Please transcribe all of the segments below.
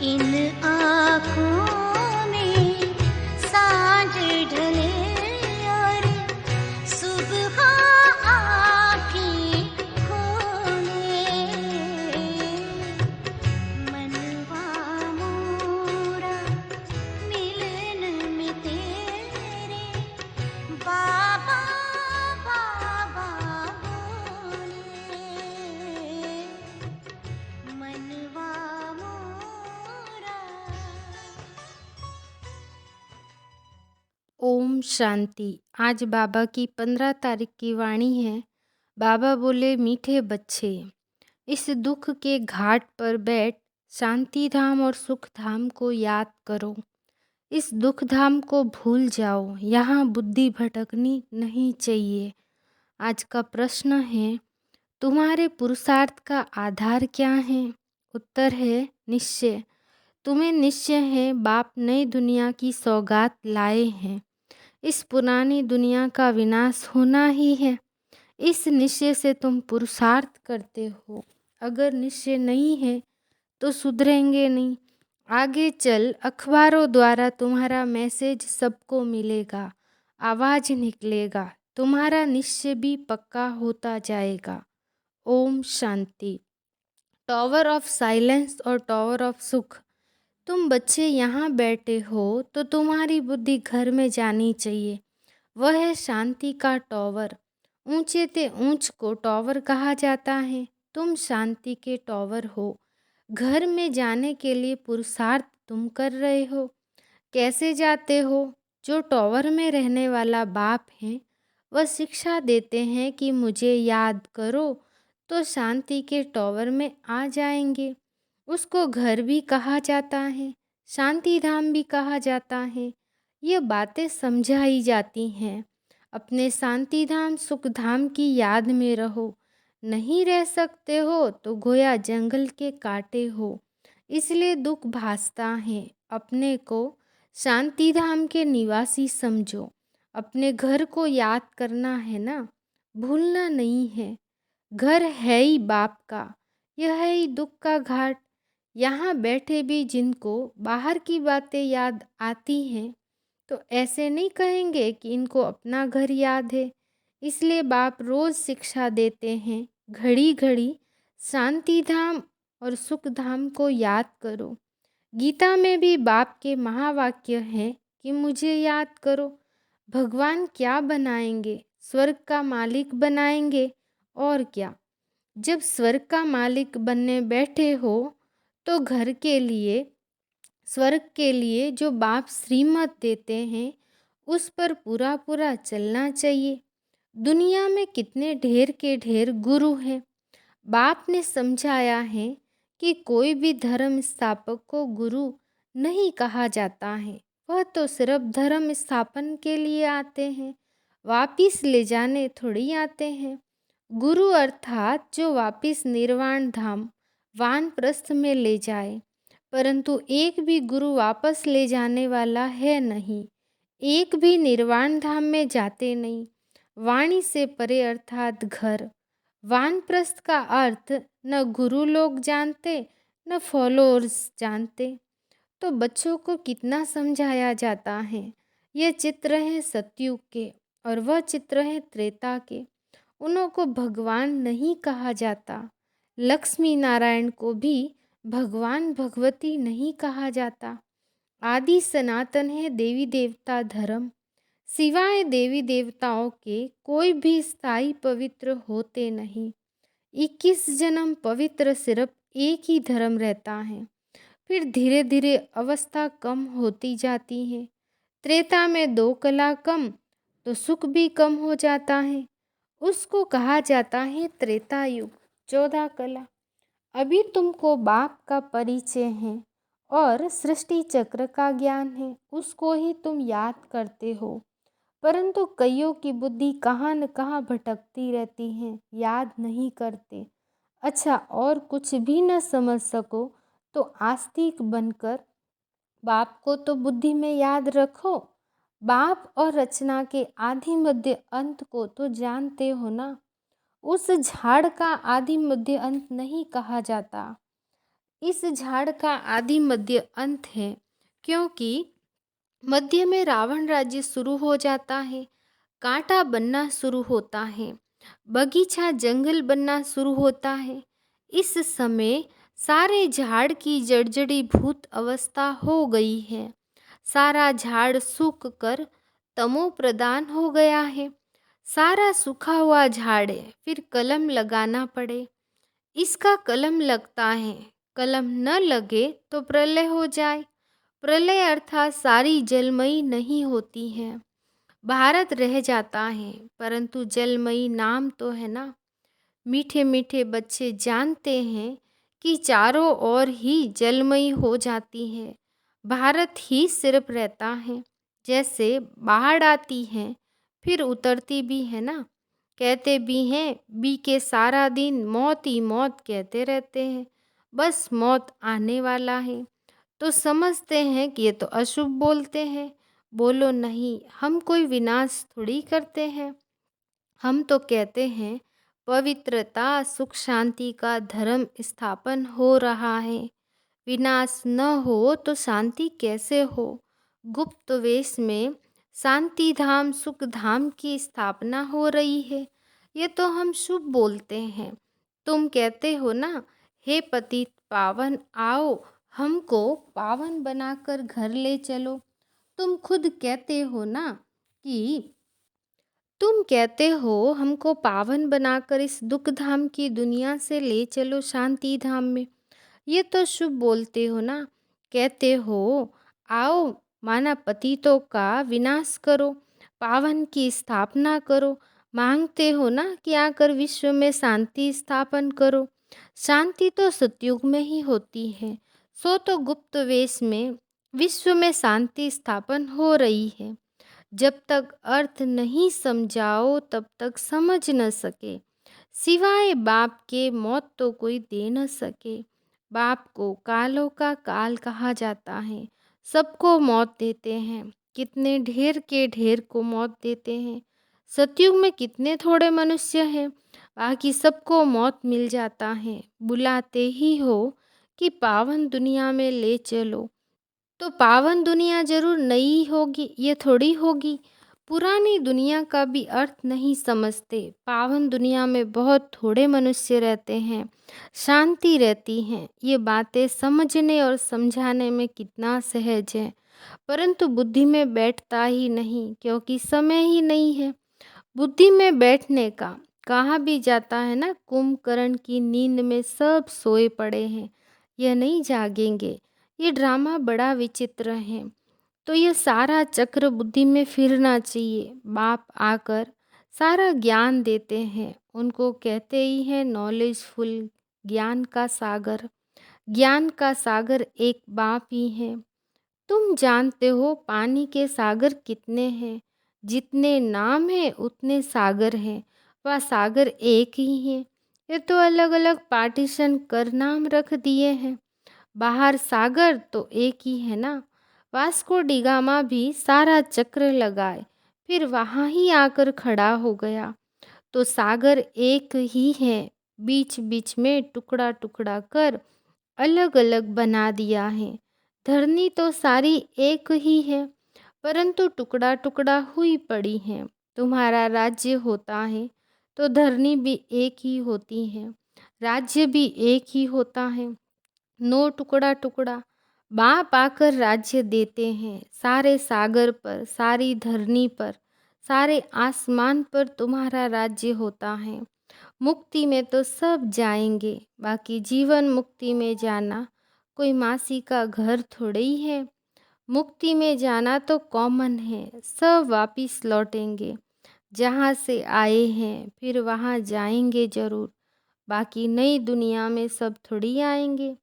इन आँखों में सांझ ढले और सुबह आँखें खोले। मनवा मोरा मिलन में तेरे बाबा बाबा बोले। मनवा मोरा। ओम शांति। आज बाबा की 15 तारीख की वाणी है। बाबा बोले, मीठे बच्चे, इस दुख के घाट पर बैठ शांति धाम और सुख धाम को याद करो। इस दुख धाम को भूल जाओ, यहाँ बुद्धि भटकनी नहीं चाहिए। आज का प्रश्न है, तुम्हारे पुरुषार्थ का आधार क्या है? उत्तर है निश्चय। तुम्हें निश्चय है बाप नई दुनिया की सौगात लाए हैं। इस पुरानी दुनिया का विनाश होना ही है। इस निश्चय से तुम पुरुषार्थ करते हो। अगर निश्चय नहीं है तो सुधरेंगे नहीं। आगे चल अखबारों द्वारा तुम्हारा मैसेज सबको मिलेगा, आवाज़ निकलेगा, तुम्हारा निश्चय भी पक्का होता जाएगा। Om Shanti. Tower of silence और टॉवर ऑफ सुख। तुम बच्चे यहाँ बैठे हो तो तुम्हारी बुद्धि घर में जानी चाहिए। वह है शांति का टॉवर। ऊंचे ते ऊंच को टॉवर कहा जाता है। तुम शांति के टॉवर हो। घर में जाने के लिए पुरुषार्थ तुम कर रहे हो। कैसे जाते हो? जो टॉवर में रहने वाला बाप है वह शिक्षा देते हैं कि मुझे याद करो तो शांति के टॉवर में आ जाएंगे। उसको घर भी कहा जाता है, शांति धाम भी कहा जाता है। ये बातें समझाई जाती हैं। अपने शांति धाम सुख धाम की याद में रहो। नहीं रह सकते हो तो गोया जंगल के कांटे हो, इसलिए दुख भासता है। अपने को शांति धाम के निवासी समझो। अपने घर को याद करना है ना, भूलना नहीं है। घर है ही बाप का, यह है ही दुख का घाट। यहाँ बैठे भी जिनको बाहर की बातें याद आती हैं तो ऐसे नहीं कहेंगे कि इनको अपना घर याद है। इसलिए बाप रोज़ शिक्षा देते हैं, घड़ी घड़ी शांति धाम और सुख धाम को याद करो। गीता में भी बाप के महावाक्य हैं कि मुझे याद करो। भगवान क्या बनाएंगे? स्वर्ग का मालिक बनाएंगे और क्या। जब स्वर्ग का मालिक बनने बैठे हो तो घर के लिए, स्वर्ग के लिए जो बाप श्रीमत देते हैं उस पर पूरा पूरा चलना चाहिए। दुनिया में कितने ढेर के ढेर गुरु हैं। बाप ने समझाया है कि कोई भी धर्म स्थापक को गुरु नहीं कहा जाता है। वह तो सिर्फ धर्म स्थापन के लिए आते हैं, वापिस ले जाने थोड़ी आते हैं। गुरु अर्थात जो वापिस निर्वाण धाम वानप्रस्थ में ले जाए। परंतु एक भी गुरु वापस ले जाने वाला है नहीं। एक भी निर्वाण धाम में जाते नहीं। वाणी से परे अर्थात घर। वानप्रस्थ का अर्थ न गुरु लोग जानते न फॉलोअर्स जानते। तो बच्चों को कितना समझाया जाता है। यह चित्र है सतयुग के और वह चित्र है त्रेता के। उन्हों को भगवान नहीं कहा जाता। लक्ष्मी नारायण को भी भगवान भगवती नहीं कहा जाता। आदि सनातन है देवी देवता धर्म। सिवाय देवी देवताओं के कोई भी स्थायी पवित्र होते नहीं। 21 जन्म पवित्र सिर्फ एक ही धर्म रहता है। फिर धीरे धीरे अवस्था कम होती जाती है। त्रेता में 2 कला कम तो सुख भी कम हो जाता है। उसको कहा जाता है त्रेता युग, 14 कला। अभी तुमको बाप का परिचय है और सृष्टि चक्र का ज्ञान है, उसको ही तुम याद करते हो। परंतु कईयों की बुद्धि कहाँ न कहाँ भटकती रहती है, याद नहीं करते। अच्छा, और कुछ भी न समझ सको तो आस्तिक बनकर बाप को तो बुद्धि में याद रखो। बाप और रचना के आदि मध्य अंत को तो जानते हो ना। उस झाड़ का आदि मध्य अंत नहीं कहा जाता। इस झाड़ का आदि मध्य अंत है, क्योंकि मध्य में रावण राज्य शुरू हो जाता है, कांटा बनना शुरू होता है, बगीचा जंगल बनना शुरू होता है। इस समय सारे झाड़ की जर्जरी भूत अवस्था हो गई है। सारा झाड़ सूख कर तमो प्रदान हो गया है। सारा सूखा हुआ झाड़ है, फिर कलम लगाना पड़े। इसका कलम लगता है, कलम न लगे तो प्रलय हो जाए। प्रलय अर्थात सारी जलमयी नहीं होती है, भारत रह जाता है, परंतु जलमयी नाम तो है ना। मीठे मीठे बच्चे जानते हैं कि चारों ओर ही जलमयी हो जाती है, भारत ही सिर्फ रहता है। जैसे बाढ़ आती है फिर उतरती भी है ना। कहते भी हैं बी के सारा दिन मौत ही मौत कहते रहते हैं, बस मौत आने वाला है। तो समझते हैं कि ये तो अशुभ बोलते हैं। बोलो नहीं, हम कोई विनाश थोड़ी करते हैं। हम तो कहते हैं पवित्रता सुख शांति का धर्म स्थापन हो रहा है। विनाश न हो तो शांति कैसे हो। गुप्त वेश में शांति धाम सुख धाम की स्थापना हो रही है, ये तो हम शुभ बोलते हैं। तुम कहते हो ना, हे पतित पावन आओ हमको पावन बनाकर घर ले चलो। तुम खुद कहते हो ना कि तुम कहते हो हमको पावन बनाकर इस दुख धाम की दुनिया से ले चलो शांति धाम में, ये तो शुभ बोलते हो ना। कहते हो आओ माना पतितों का विनाश करो, पावन की स्थापना करो। मांगते हो ना कि आकर विश्व में शांति स्थापन करो। शांति तो सतयुग में ही होती है, सो तो गुप्त वेश में विश्व में शांति स्थापन हो रही है। जब तक अर्थ नहीं समझाओ तब तक समझ न सके। सिवाय बाप के मौत तो कोई दे न सके। बाप को कालों का काल कहा जाता है, सबको मौत देते हैं। कितने ढेर के ढेर को मौत देते हैं। सतयुग में कितने थोड़े मनुष्य हैं, बाकी सबको मौत मिल जाता है। बुलाते ही हो कि पावन दुनिया में ले चलो, तो पावन दुनिया जरूर नई होगी, ये थोड़ी होगी। पुरानी दुनिया का भी अर्थ नहीं समझते। पावन दुनिया में बहुत थोड़े मनुष्य रहते हैं, शांति रहती है। ये बातें समझने और समझाने में कितना सहज है, परंतु बुद्धि में बैठता ही नहीं, क्योंकि समय ही नहीं है बुद्धि में बैठने का। कहा भी जाता है ना, कुंभकर्ण की नींद में सब सोए पड़े हैं, यह नहीं जागेंगे। ये ड्रामा बड़ा विचित्र है। तो ये सारा चक्र बुद्धि में फिरना चाहिए। बाप आकर सारा ज्ञान देते हैं, उनको कहते ही हैं नॉलेजफुल, ज्ञान का सागर। ज्ञान का सागर एक बाप ही है। तुम जानते हो पानी के सागर कितने हैं, जितने नाम हैं उतने सागर हैं, वह सागर एक ही है। ये तो अलग अलग पार्टीशन कर नाम रख दिए हैं। बाहर सागर तो एक ही है ना। वास्को डिगामा भी सारा चक्र लगाए फिर वहाँ ही आकर खड़ा हो गया, तो सागर एक ही है। बीच बीच में टुकड़ा टुकड़ा कर अलग अलग बना दिया है। धरनी तो सारी एक ही है, परंतु टुकड़ा टुकड़ा हुई पड़ी है। तुम्हारा राज्य होता है तो धरनी भी एक ही होती है, राज्य भी एक ही होता है। नो टुकड़ा टुकड़ा। बाप आकर राज्य देते हैं, सारे सागर पर, सारी धरनी पर, सारे आसमान पर तुम्हारा राज्य होता है। मुक्ति में तो सब जाएंगे, बाकी जीवन मुक्ति में जाना कोई मासी का घर थोड़े ही है। मुक्ति में जाना तो कॉमन है, सब वापिस लौटेंगे। जहाँ से आए हैं फिर वहाँ जाएंगे जरूर, बाकी नई दुनिया में सब थोड़ी आएंगे।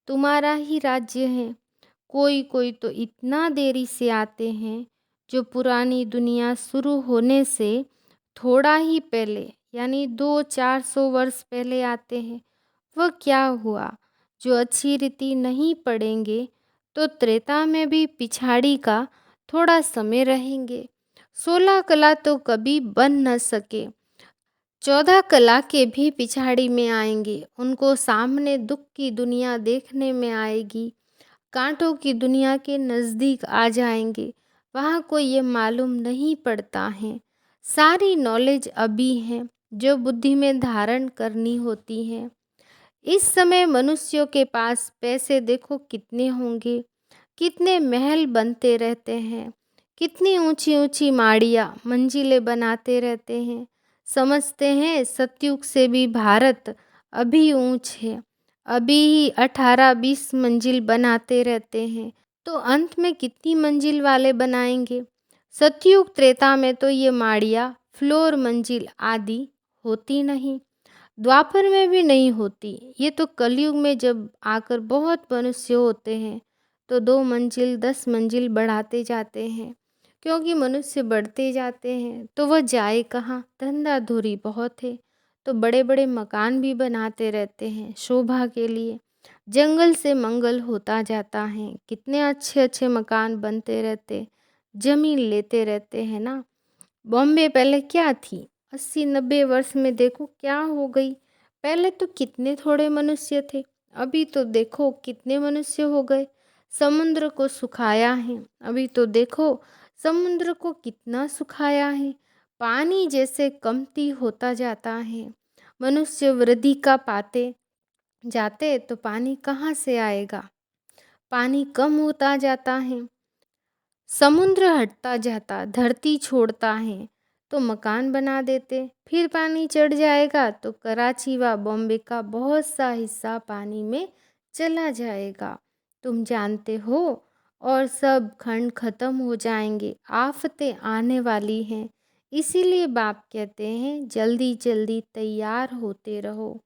तुम्हारा ही राज्य है। कोई कोई तो इतना देरी से आते हैं, जो पुरानी दुनिया शुरू होने से थोड़ा ही पहले, यानी 200-400 वर्ष पहले आते हैं। वह क्या हुआ, जो अच्छी रीति नहीं पढ़ेंगे तो त्रेता में भी पिछाड़ी का थोड़ा समय रहेंगे। 16 कला तो कभी बन न सके। 14 कला के भी पिछाड़ी में आएंगे, उनको सामने दुख की दुनिया देखने में आएगी, कांटों की दुनिया के नज़दीक आ जाएंगे। वहाँ को ये मालूम नहीं पड़ता है। सारी नॉलेज अभी है जो बुद्धि में धारण करनी होती है। इस समय मनुष्यों के पास पैसे देखो कितने होंगे, कितने महल बनते रहते हैं, कितनी ऊंची ऊंची माड़ियाँ मंजिलें बनाते रहते हैं। समझते हैं सतयुग से भी भारत अभी ऊंच है, अभी ही 18-20 मंजिल बनाते रहते हैं, तो अंत में कितनी मंजिल वाले बनाएंगे। सतयुग त्रेता में तो ये माड़ियाँ फ्लोर मंजिल आदि होती नहीं, द्वापर में भी नहीं होती। ये तो कलयुग में जब आकर बहुत मनुष्य होते हैं तो 2 मंजिल 10 मंजिल बढ़ाते जाते हैं, क्योंकि मनुष्य बढ़ते जाते हैं तो वह जाए कहाँ, धंधा धूरी बहुत है, तो बड़े बड़े मकान भी बनाते रहते हैं शोभा के लिए। जंगल से मंगल होता जाता है, कितने अच्छे अच्छे मकान बनते रहते, जमीन लेते रहते हैं ना। बॉम्बे पहले क्या थी, 80-90 वर्ष में देखो क्या हो गई। पहले तो कितने थोड़े मनुष्य थे, अभी तो देखो कितने मनुष्य हो गए। समुद्र को सुखाया है, अभी तो देखो समुद्र को कितना सुखाया है। पानी जैसे कमती होता जाता है, मनुष्य वृद्धि का पाते जाते तो पानी कहाँ से आएगा। पानी कम होता जाता है, समुद्र हटता जाता, धरती छोड़ता है तो मकान बना देते, फिर पानी चढ़ जाएगा तो कराची व बॉम्बे का बहुत सा हिस्सा पानी में चला जाएगा, तुम जानते हो। और सब खंड खत्म हो जाएंगे, आफतें आने वाली हैं। इसीलिए बाप कहते हैं जल्दी जल्दी तैयार होते रहो।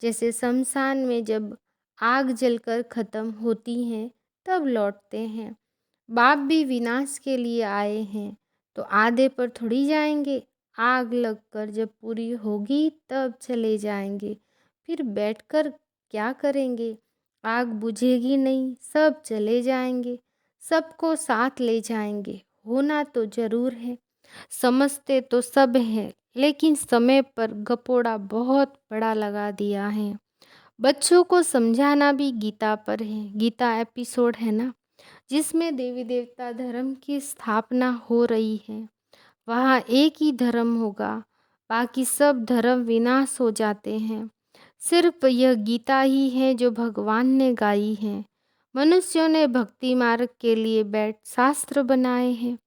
जैसे शमशान में जब आग जलकर खत्म होती हैं तब लौटते हैं, बाप भी विनाश के लिए आए हैं तो आधे पर थोड़ी जाएंगे। आग लगकर जब पूरी होगी तब चले जाएंगे, फिर बैठकर क्या करेंगे। आग बुझेगी नहीं, सब चले जाएंगे, सबको साथ ले जाएंगे। होना तो जरूर है, समझते तो सब हैं, लेकिन समय पर गपोड़ा बहुत बड़ा लगा दिया है। बच्चों को समझाना भी गीता पर है। गीता एपिसोड है ना, जिसमें देवी देवता धर्म की स्थापना हो रही है। वहाँ एक ही धर्म होगा, बाकी सब धर्म विनाश हो जाते हैं। सिर्फ यह गीता ही है जो भगवान ने गाई है। मनुष्यों ने भक्ति मार्ग के लिए बैठ शास्त्र बनाए हैं,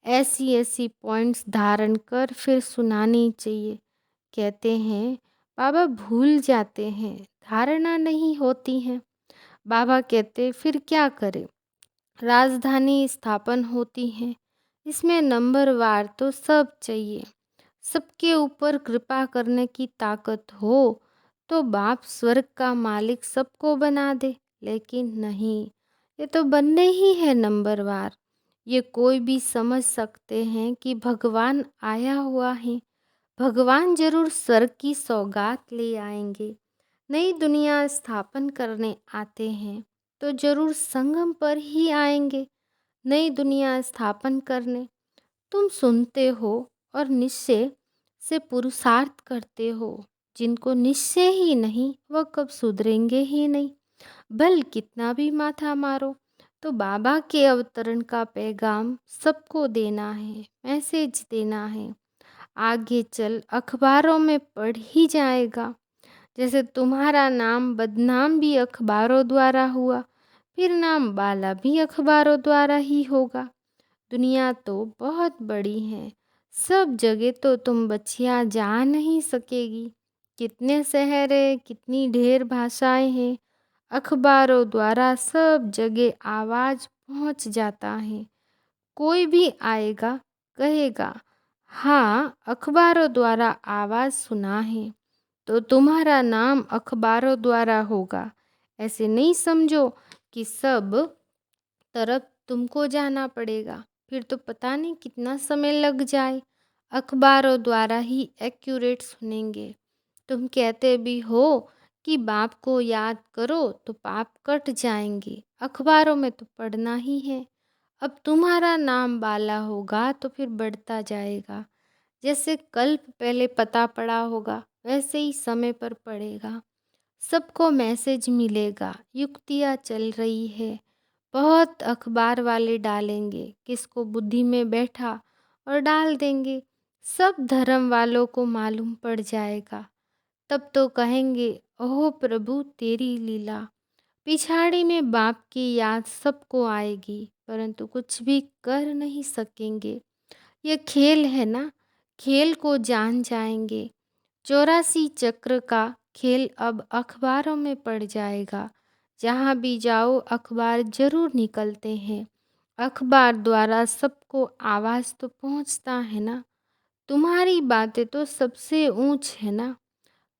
ऐसी ऐसी पॉइंट्स धारण कर फिर सुनानी चाहिए। कहते हैं बाबा भूल जाते हैं, धारणा नहीं होती है। बाबा कहते फिर क्या करें, राजधानी स्थापन होती है, इसमें नंबरवार तो सब चाहिए। सबके ऊपर कृपा करने की ताकत हो तो बाप स्वर्ग का मालिक सबको बना दे, लेकिन नहीं, ये तो बनने ही है नंबरवार। ये कोई भी समझ सकते हैं कि भगवान आया हुआ है, भगवान जरूर स्वर्ग की सौगात ले आएंगे। नई दुनिया स्थापन करने आते हैं तो जरूर संगम पर ही आएंगे नई दुनिया स्थापन करने। तुम सुनते हो और निश्चय से पुरुषार्थ करते हो, जिनको निश्चय ही नहीं वह कब सुधरेंगे ही नहीं। भल कितना भी माथा मारो, तो बाबा के अवतरण का पैगाम सबको देना है, मैसेज देना है। आगे चल अखबारों में पढ़ ही जाएगा। जैसे तुम्हारा नाम बदनाम भी अखबारों द्वारा हुआ, फिर नाम बाला भी अखबारों द्वारा ही होगा। दुनिया तो बहुत बड़ी है, सब जगह तो तुम बच्चियाँ जा नहीं सकेगी। कितने शहर है, कितनी ढेर भाषाएं हैं, अखबारों द्वारा सब जगह आवाज़ पहुंच जाता है। कोई भी आएगा कहेगा हाँ अखबारों द्वारा आवाज़ सुना है, तो तुम्हारा नाम अखबारों द्वारा होगा। ऐसे नहीं समझो कि सब तरफ तुमको जाना पड़ेगा, फिर तो पता नहीं कितना समय लग जाए। अखबारों द्वारा ही एक्यूरेट सुनेंगे। तुम कहते भी हो कि बाप को याद करो तो पाप कट जाएंगे, अखबारों में तो पढ़ना ही है। अब तुम्हारा नाम बाला होगा तो फिर बढ़ता जाएगा। जैसे कल्प पहले पता पड़ा होगा वैसे ही समय पर पड़ेगा। सबको मैसेज मिलेगा, युक्तियाँ चल रही है, बहुत अखबार वाले डालेंगे, किसको बुद्धि में बैठा और डाल देंगे। सब धर्म वालों को मालूम पड़ जाएगा। तब तो कहेंगे, ओह प्रभु तेरी लीला। पिछाड़ी में बाप की याद सबको आएगी, परंतु कुछ भी कर नहीं सकेंगे। यह खेल है ना, खेल को जान जाएंगे। 84 चक्र का खेल अब अखबारों में पड़ जाएगा। जहाँ भी जाओ अखबार जरूर निकलते हैं। अखबार द्वारा सबको आवाज़ तो पहुँचता है ना। तुम्हारी बातें तो सबसे ऊंच है ना।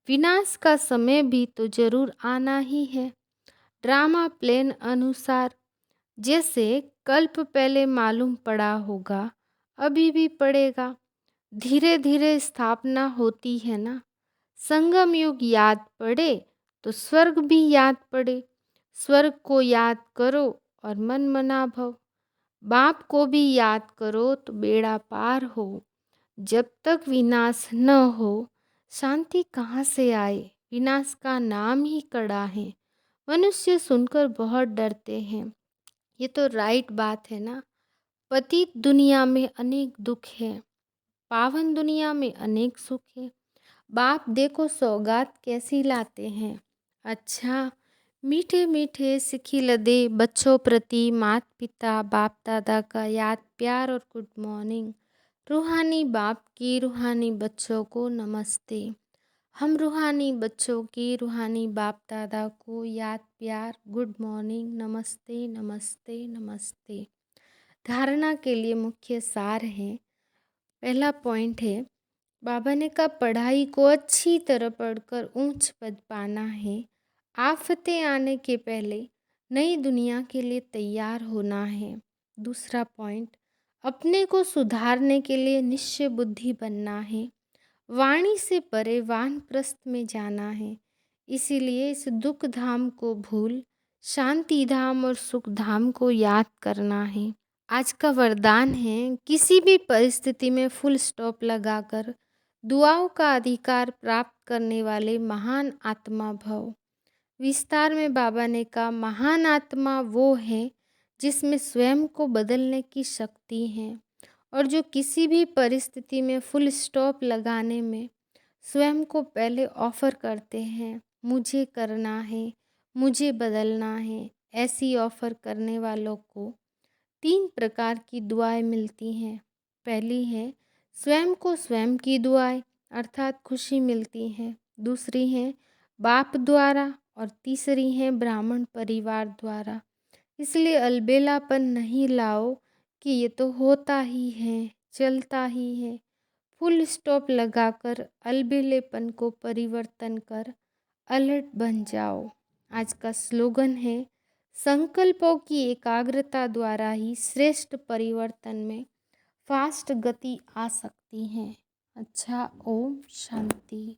विनाश का समय भी तो जरूर आना ही है। ड्रामा प्लेन अनुसार जैसे कल्प पहले मालूम पड़ा होगा, अभी भी पड़ेगा। धीरे धीरे स्थापना होती है ना। संगम युग याद पड़े तो स्वर्ग भी याद पड़े। स्वर्ग को याद करो और मन मना भव। बाप को भी याद करो तो बेड़ा पार हो। जब तक विनाश न हो शांति कहाँ से आए। विनाश का नाम ही कड़ा है। मनुष्य सुनकर बहुत डरते हैं। ये तो राइट बात है ना। पतित दुनिया में अनेक दुख है, पावन दुनिया में अनेक सुख है। बाप देखो सौगात कैसी लाते हैं। अच्छा, मीठे मीठे सिखी लदे बच्चों प्रति माता पिता बाप दादा का याद प्यार और गुड मॉर्निंग। रूहानी बाप की रूहानी बच्चों को नमस्ते। हम रूहानी बच्चों की रूहानी बाप दादा को याद प्यार गुड मॉर्निंग नमस्ते नमस्ते नमस्ते। धारणा के लिए मुख्य सार है। पहला पॉइंट है, बाबा ने कहा पढ़ाई को अच्छी तरह पढ़कर ऊंच पद पाना है। आफतें आने के पहले नई दुनिया के लिए तैयार होना है। दूसरा पॉइंट, अपने को सुधारने के लिए निश्चय बुद्धि बनना है। वाणी से परे वानप्रस्थ में जाना है। इसीलिए इस दुख धाम को भूल शांति धाम और सुख धाम को याद करना है। आज का वरदान है, किसी भी परिस्थिति में फुल स्टॉप लगाकर दुआओं का अधिकार प्राप्त करने वाले महान आत्मा भव। विस्तार में बाबा ने कहा महान आत्मा वो है जिसमें स्वयं को बदलने की शक्ति है और जो किसी भी परिस्थिति में फुल स्टॉप लगाने में स्वयं को पहले ऑफर करते हैं। मुझे करना है, मुझे बदलना है। ऐसी ऑफर करने वालों को 3 प्रकार की दुआएं मिलती हैं। पहली है स्वयं को स्वयं की दुआएं अर्थात खुशी मिलती है। दूसरी है बाप द्वारा और तीसरी है ब्राह्मण परिवार द्वारा। इसलिए अलबेलापन नहीं लाओ कि ये तो होता ही है, चलता ही है। फुल स्टॉप लगाकर अलबेलेपन को परिवर्तन कर अलर्ट बन जाओ। आज का स्लोगन है, संकल्पों की एकाग्रता द्वारा ही श्रेष्ठ परिवर्तन में फास्ट गति आ सकती है। अच्छा, ओम शांति।